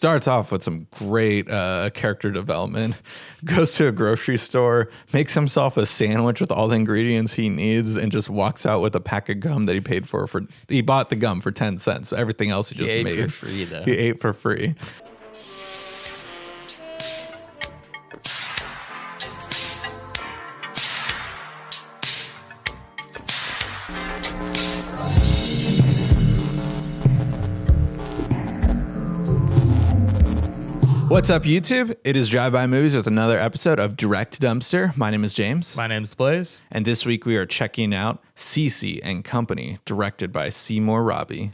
starts off with some great character development. Goes to a grocery store, makes himself a sandwich with all the ingredients he needs, and just walks out with a pack of gum that he paid for. He bought the gum for 10 cents. Everything else he just made. He ate for free, though. He ate for free. What's up, YouTube? It is Drive-By Movies with another episode of Direct Dumpster. My name is James. My name's Blaze. And this week we are checking out CC and Company, directed by Seymour Robbie.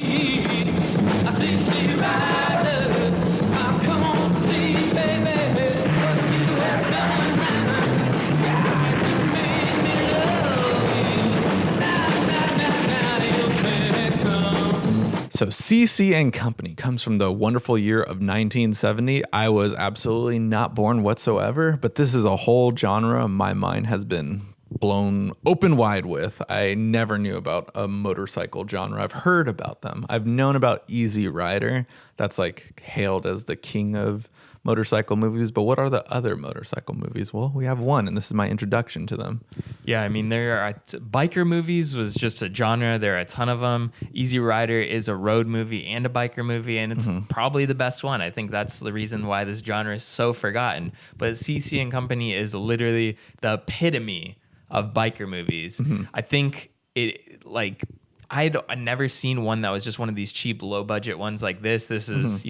So CC and Company comes from the wonderful year of 1970. I was absolutely not born whatsoever, but this is a whole genre my mind has been blown open wide with. I never knew about a motorcycle genre. I've heard about them. I've known about Easy Rider. That's like hailed as the king of motorcycle movies, but what are the other motorcycle movies? Well, we have one, and this is my introduction to them. Yeah, I mean, biker movies was just a genre. There are a ton of them. Easy Rider is a road movie and a biker movie, and it's probably the best one. I think that's the reason why this genre is so forgotten. But CC and Company is literally the epitome of biker movies. I think I'd never seen one that was just one of these cheap, low budget ones like this. This is,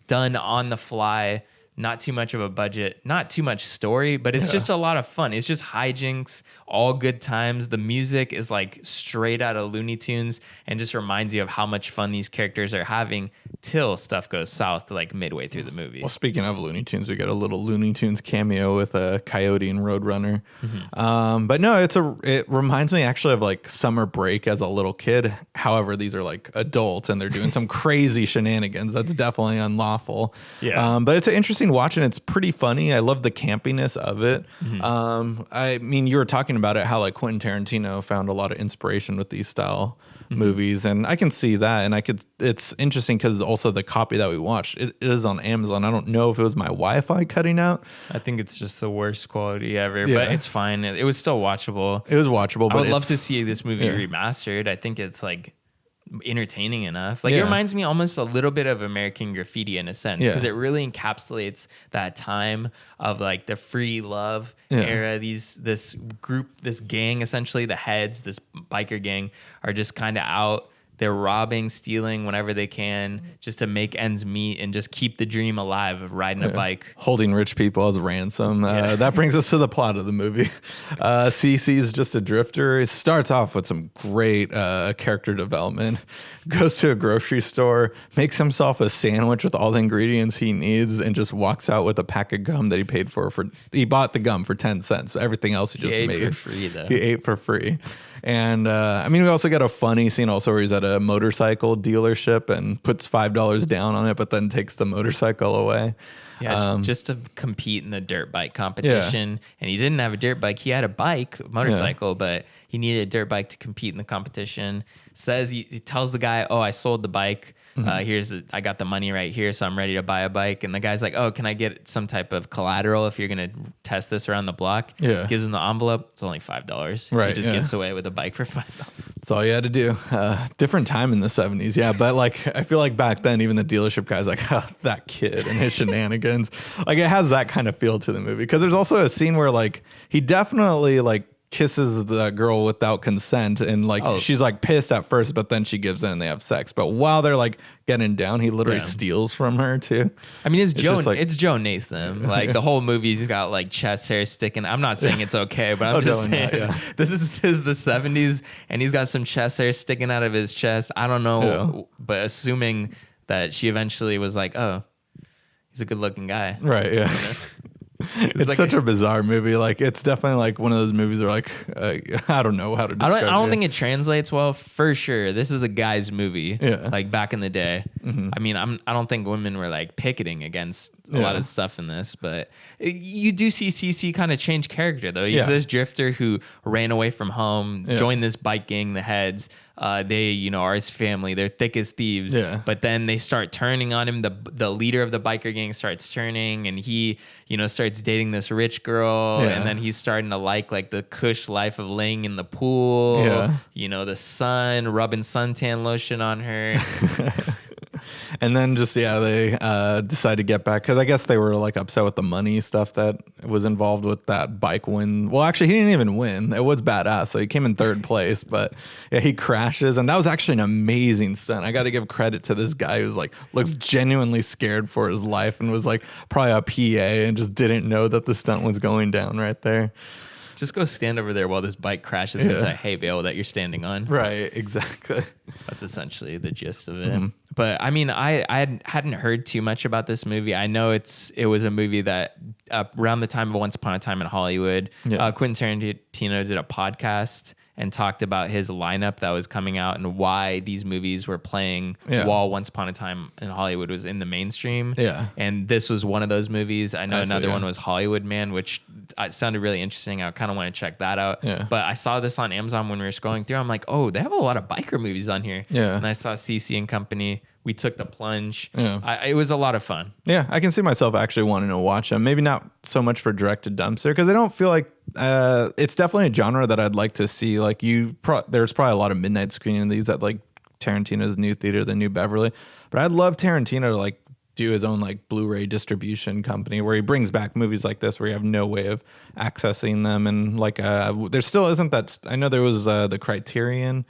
done on the fly, not too much of a budget, not too much story, but it's just a lot of fun. It's just hijinks, all good times. The music is like straight out of Looney Tunes and just reminds you of how much fun these characters are having till stuff goes south like midway through the movie. Well, speaking of Looney Tunes, we got a little Looney Tunes cameo with a Coyote and Roadrunner. But no, it reminds me actually of like Summer Break as a little kid. However, these are like adults and they're doing some crazy shenanigans. That's definitely unlawful. Yeah. But it's an interesting watch and it's pretty funny. I love the campiness of it. I mean, you were talking about it, how like Quentin Tarantino found a lot of inspiration with these style movies, and I can see that. And it's interesting because also the copy that we watched, it is on Amazon. I don't know if it was my Wi-Fi cutting out. I think it's just the worst quality ever, but it's fine. It was still watchable. It was watchable, but I would love to see this movie remastered. I think it's like entertaining enough. It reminds me almost a little bit of American Graffiti in a sense, because it really encapsulates that time of like the free love era. This group, this gang, essentially the heads, this biker gang are just kind of out. They're robbing, stealing whenever they can just to make ends meet and just keep the dream alive of riding a bike. Holding rich people as ransom. That brings us to the plot of the movie. CC is just a drifter. It starts off with some great character development. Goes to a grocery store, makes himself a sandwich with all the ingredients he needs, and just walks out with a pack of gum that he paid for. He bought the gum for 10 cents. Everything else he just made. He ate for free, though. He ate for free. And I mean, we also got a funny scene also where he's at a motorcycle dealership and puts $5 down on it, but then takes the motorcycle away. Yeah, just to compete in the dirt bike competition. And he didn't have a dirt bike. He had a motorcycle, but he needed a dirt bike to compete in the competition. He tells the guy, "Oh, I sold the bike. I got the money right here, so I'm ready to buy a bike." And the guy's like, "Oh, can I get some type of collateral if you're gonna test this around the block?" Yeah. Gives him the envelope. It's only $5. Right. He just gets away with a bike for $5. That's all you had to do. Different time in the 70s. Yeah. But like, I feel like back then, even the dealership guy's like, that kid and his shenanigans. Like, it has that kind of feel to the movie. Because there's also a scene where like, he definitely like kisses the girl without consent, and like she's like pissed at first, but then she gives in and they have sex. But while they're like getting down, he literally steals from her too. I mean, it's Joe Nathan. Like the whole movie, he's got like chest hair sticking. I'm not saying it's okay, but I'm just saying this is the 70s, and he's got some chest hair sticking out of his chest. I don't know, but assuming that she eventually was like, "Oh, he's a good-looking guy," right? Yeah. It's like such a bizarre movie. Like, it's definitely like one of those movies where like I don't know how to describe it. I don't think it translates well, for sure. This is a guy's movie. Like back in the day. I mean, I don't think women were like picketing against a lot of stuff in this, but you do see CC kind of change character though. He's this drifter who ran away from home, joined this bike gang, the Heads, they, you know, are his family. They're thick as thieves. Yeah. But then they start turning on him. The leader of the biker gang starts turning, and he, you know, starts dating this rich girl. Yeah. And then he's starting to like the cush life of laying in the pool. Yeah. You know, the sun, rubbing suntan lotion on her. And then just, they decide to get back because I guess they were like upset with the money stuff that was involved with that bike win. Well, actually, he didn't even win. It was badass. So he came in third place, but yeah, he crashes. And that was actually an amazing stunt. I got to give credit to this guy who's like, looks genuinely scared for his life and was like probably a PA and just didn't know that the stunt was going down right there. Just go stand over there while this bike crashes into a hay bale that you're standing on. Right, exactly. That's essentially the gist of it. But I mean, I hadn't heard too much about this movie. I know it was a movie that around the time of Once Upon a Time in Hollywood, Quentin Tarantino did a podcast and talked about his lineup that was coming out and why these movies were playing while Once Upon a Time in Hollywood was in the mainstream. Yeah. And this was one of those movies. I know another one was Hollywood Man, which sounded really interesting. I kind of want to check that out. Yeah. But I saw this on Amazon when we were scrolling through. I'm like, oh, they have a lot of biker movies on here. Yeah. And I saw CC and Company. We took the plunge. Yeah. It was a lot of fun. Yeah, I can see myself actually wanting to watch them. Maybe not so much for direct to dumpster because I don't feel like it's definitely a genre that I'd like to see. Like there's probably a lot of midnight screening of these at like Tarantino's new theater, the New Beverly. But I'd love Tarantino to like do his own like Blu-ray distribution company where he brings back movies like this where you have no way of accessing them. And like there still isn't that. I know there was the Criterion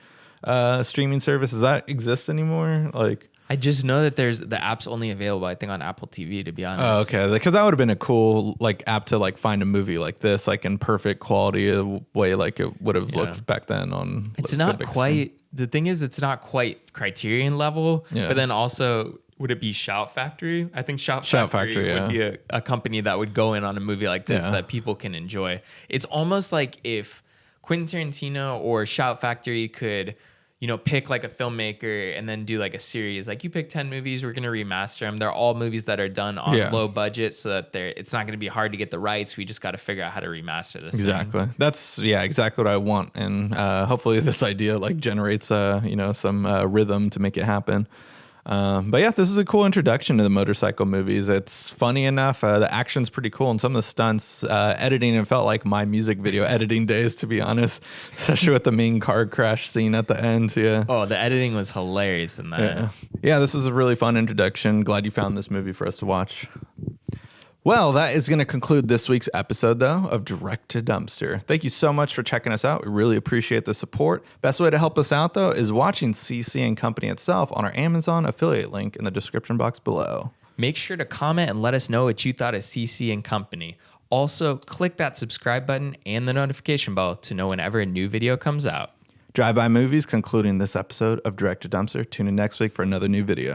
streaming service. Does that exist anymore? Like. I just know that there's the app's only available, I think, on Apple TV, to be honest. Oh, okay. Because that would have been a cool like app to like find a movie like this, like in perfect quality way, like it would have looked back then on. It's not quite. Screen. The thing is, it's not quite Criterion level, but then also. Would it be Shout Factory? I think Shout Factory would be a company that would go in on a movie like this that people can enjoy. It's almost like if Quentin Tarantino or Shout Factory could, you know, pick like a filmmaker and then do like a series. Like you pick 10 movies, we're going to remaster them. They're all movies that are done on low budget so that it's not going to be hard to get the rights. We just got to figure out how to remaster this. Exactly. Thing. That's exactly what I want. And hopefully this idea like generates, some rhythm to make it happen. But yeah, this is a cool introduction to the motorcycle movies. It's funny enough. The action's pretty cool. And some of the stunts, editing, it felt like my music video editing days, to be honest, especially with the main car crash scene at the end. Yeah. Oh, the editing was hilarious in that. Yeah, this was a really fun introduction. Glad you found this movie for us to watch. Well, that is going to conclude this week's episode, though, of Direct to Dumpster. Thank you so much for checking us out. We really appreciate the support. Best way to help us out, though, is watching CC and Company itself on our Amazon affiliate link in the description box below. Make sure to comment and let us know what you thought of CC and Company. Also, click that subscribe button and the notification bell to know whenever a new video comes out. Drive-by movies concluding this episode of Direct to Dumpster. Tune in next week for another new video.